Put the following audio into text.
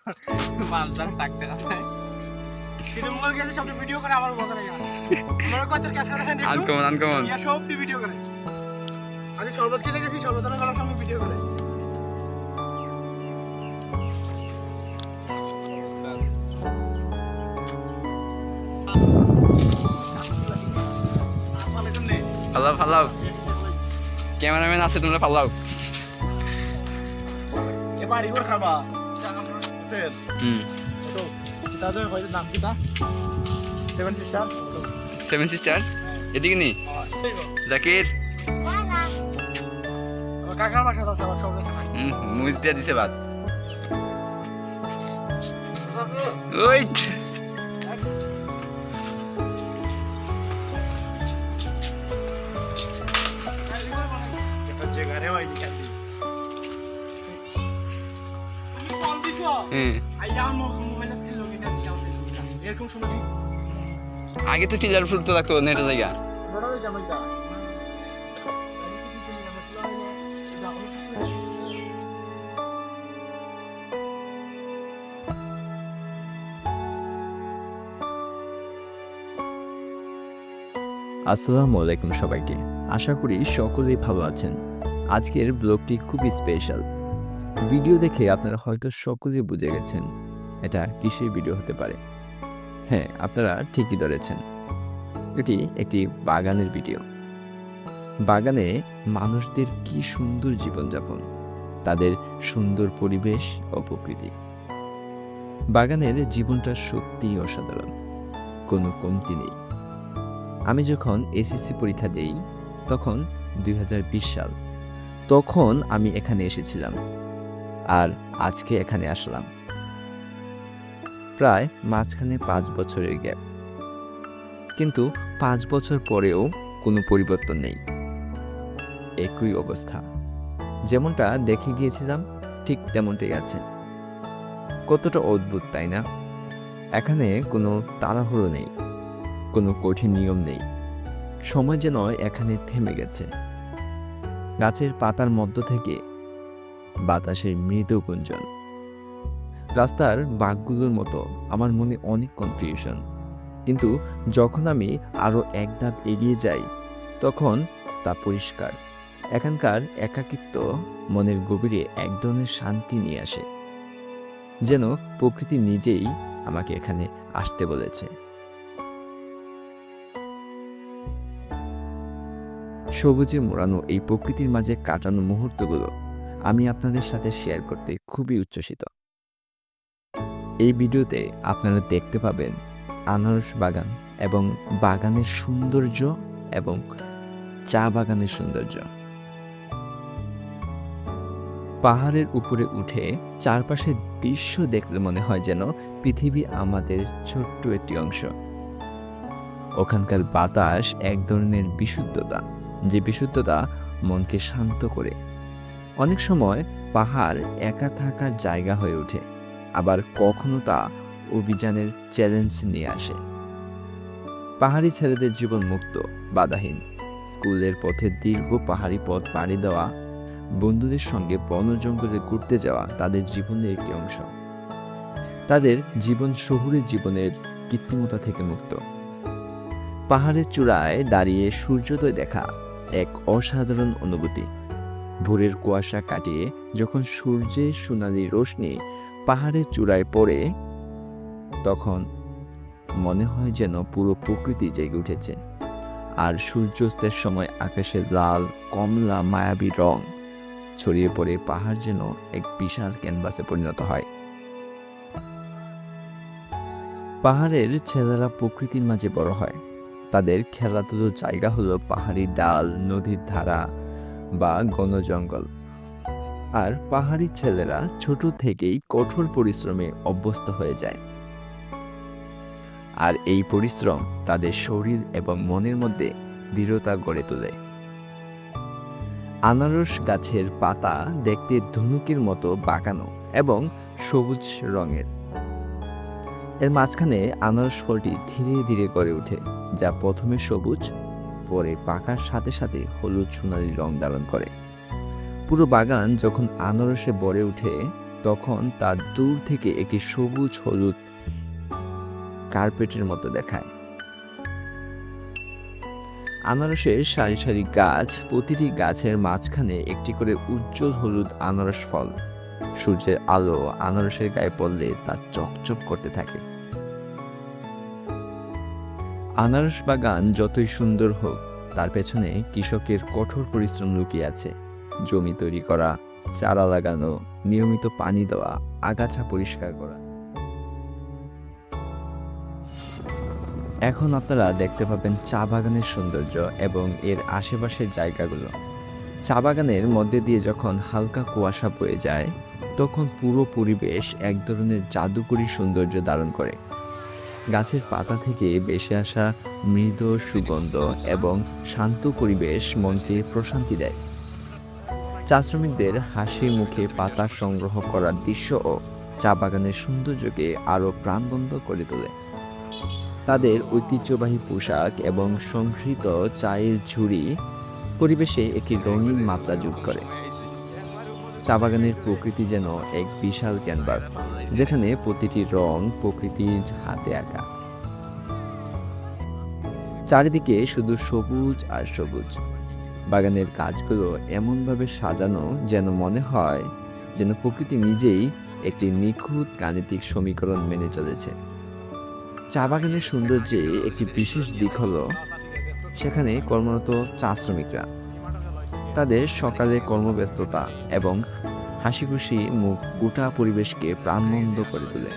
মালদার ডাক্তার আছে সিনেমার গেলে সব ভিডিও করে আমার বকা লাগে আমার কত ক্যাশ করে দেন আনকমন ইয়া সব ভিডিও করে আজ শরবত খেতে গেছি শরবতের গলার সামনে ভিডিও করে ফালাও ক্যামেরাম্যান আছে তোমরা ফালাও এবার ইগোর খাবা সেল তো তাদের হয়তো নাম কি তা সেভেন সিস্টার এদিকে নি জাকির কাকার বাসা আছে আমার সব মুজ দিয়ে দিছে বাদ ওই এটা জায়গারে হয় নি কাটি তুমি কল দিছো আইয়া মোবাইলে তেল লগি দেন এরকম শুনো আগে তো টিলার ফুটতে লাগতো নেটে জায়গা বড় হয়ে যাবে এটা আসসালামু আলাইকুম সবাইকে। আশা করি সকলেই ভালো আছেন। আজকের ব্লগটি খুবই স্পেশাল। ভিডিও দেখে আপনারা হয়তো সকলেই বুঝে গেছেন এটা কিসের ভিডিও হতে পারে। হ্যাঁ, আপনারা ঠিকই ধরেছেন, এটি একটি বাগানের ভিডিও। বাগানে মানুষদের কি সুন্দর জীবনযাপন, তাদের সুন্দর পরিবেশ ও প্রকৃতি। বাগানের জীবনটা সত্যিই অসাধারণ, কোনো কমতি নেই। আমি যখন এসএসসি পরীক্ষা দেই তখন 2020 সাল, তখন আমি এখানে এসেছিলাম আর আজকে এখানে আসলাম। প্রায় মাঝখানে 5 বছরের গ্যাপ, কিন্তু 5 বছর পরেও কোনো পরিবর্তন নেই, একই অবস্থা। যেমনটা দেখে গিয়েছিলাম ঠিক তেমনটাই আছে। কতটা অদ্ভুত তাই না? এখানে কোনো তাড়াহুড়ো নেই, কোনো কঠিন নিয়ম নেই। সময় যেন এখানে থেমে গেছে। গাছের পাতার মধ্য থেকে বাতাসের মৃদু গুঞ্জন। রাস্তার বাঁকগুলোর মতো আমার মনে অনেক কনফিউশন, কিন্তু যখন আমি আরও এক ধাপ এগিয়ে যাই তখন তা পরিষ্কার। এখানকার একাকিত্ব মনের গভীরে এক ধরনের শান্তি নিয়ে আসে, যেন প্রকৃতি নিজেই আমাকে এখানে আসতে বলেছে। সবুজে মোড়ানো এই প্রকৃতির মাঝে কাটানো মুহূর্তগুলো আমি আপনাদের সাথে শেয়ার করতে খুবই উচ্ছ্বসিত। এই ভিডিওতে আপনারা দেখতে পাবেন আনারস বাগান এবং বাগানের সৌন্দর্য এবং চা বাগানের সৌন্দর্য। পাহাড়ের উপরে উঠে চারপাশের দৃশ্য দেখলে মনে হয় যেন পৃথিবী আমাদের ছোট্ট একটি অংশ। ওখানকার বাতাস এক ধরনের বিশুদ্ধতা, যে বিশুদ্ধতা মনকে শান্ত করে। অনেক সময় পাহাড় একা থাকার জায়গা হয়ে ওঠে, আবার কখনো তা অভিযানের চ্যালেঞ্জ নিয়ে আসে। পাহাড়ি ছেলেদের জীবন মুক্ত, বাধাহীন। স্কুলের পথে দীর্ঘ পাহাড়ি পথ পাড়ি দেওয়া, বন্ধুদের সঙ্গে বন জঙ্গলে ঘুরতে যাওয়া তাদের জীবনের একটি অংশ। তাদের জীবন শহুরে জীবনের কৃত্রিমতা থেকে মুক্ত। পাহাড়ের চূড়ায় দাঁড়িয়ে সূর্যোদয় দেখা এক অসাধারণ অনুভূতি। ভোরের কুয়াশা কাটিয়ে যখন সূর্যের সোনালি রোশনি পাহাড়ের চূড়ায় পড়ে, তখন মনে হয় যেন পুরো প্রকৃতি জেগে উঠেছে। আর সূর্যাস্তের সময় আকাশের লাল কমলা মায়াবী রং ছড়িয়ে পড়ে পাহাড় যেন এক বিশাল ক্যানভাসে পরিণত হয়। পাহাড়ের ছেলেরা প্রকৃতির মাঝে বড় হয়। তাদের খেলাধুলোর জায়গা হলো পাহাড়ি ডাল, নদীর ধারা বা ঘন জঙ্গল। আর পাহাড়ি ছেলেরা ছোট থেকেই কঠোর পরিশ্রমে অভ্যস্ত হয়ে যায়, আর এই পরিশ্রম তাদের শরীর এবং মনের মধ্যে দৃঢ়তা গড়ে তোলে। আনারস গাছের পাতা দেখতে ধনুকের মতো বাঁকানো এবং সবুজ রঙের। এর মাঝখানে আনারস ফলটি ধীরে ধীরে গড়ে ওঠে, যা প্রথমে সবুজ, পরে পাকার সাথে সাথে হলুদ সোনালী রং ধারণ করে। পুরো বাগান যখন আনারসে ভরে ওঠে তখন তা দূর থেকে একটি সবুজ হলুদ কার্পেটের মতো দেখায়। আনারসের সারি সারি গাছ, প্রতিটি গাছের মাঝখানে একটি করে উজ্জ্বল হলুদ আনারস ফল। সূর্যের আলো আনারসের গায়ে পড়লে তা চকচক করতে থাকে। আনারস বাগান যতই সুন্দর হোক, তার পেছনে কৃষকের কঠোর পরিশ্রম লুকিয়ে আছে। জমি তৈরি করা, চারা লাগানো, নিয়মিত পানি দেওয়া, আগাছা পরিষ্কার করা। এখন আপনারা দেখতে পাবেন চা বাগানের সৌন্দর্য এবং এর আশেপাশের জায়গাগুলো। চা বাগানের মধ্যে দিয়ে যখন হালকা কুয়াশা বয়ে যায়, তখন পুরো পরিবেশ এক ধরনের জাদুকরী সৌন্দর্য ধারণ করে। গাছের পাতা থেকে ভেসে আসা মৃদু সুগন্ধ এবং শান্ত পরিবেশ মনকে প্রশান্তি দেয়। চা শ্রমিকদের হাসি মুখে পাতা সংগ্রহ করার দৃশ্যও চা বাগানের সৌন্দর্যকে আরও প্রাণবন্ত করে তোলে। তাদের ঐতিহ্যবাহী পোশাক এবং সংস্কৃত চায়ের ঝুড়ি পরিবেশে একটি রঙিন মাত্রা যোগ করে। চা বাগানের প্রকৃতি যেন এক বিশাল ক্যানভাস, যেখানে প্রতিটি রং প্রকৃতির হাতে আঁকা। চারিদিকে শুধু সবুজ আর সবুজ। বাগানের গাছগুলো এমনভাবে সাজানো যেন মনে হয় যেন প্রকৃতি নিজেই একটি নিখুঁত গাণিতিক সমীকরণ মেনে চলেছে। চা বাগানের সৌন্দর্যে একটি বিশেষ দিক হলো সেখানে কর্মরত চা শ্রমিকরা। তাদের সকালে কর্মব্যস্ততা এবং হাসিখুশি মুখ গোটা পরিবেশকে প্রাণবন্ত করে তোলে।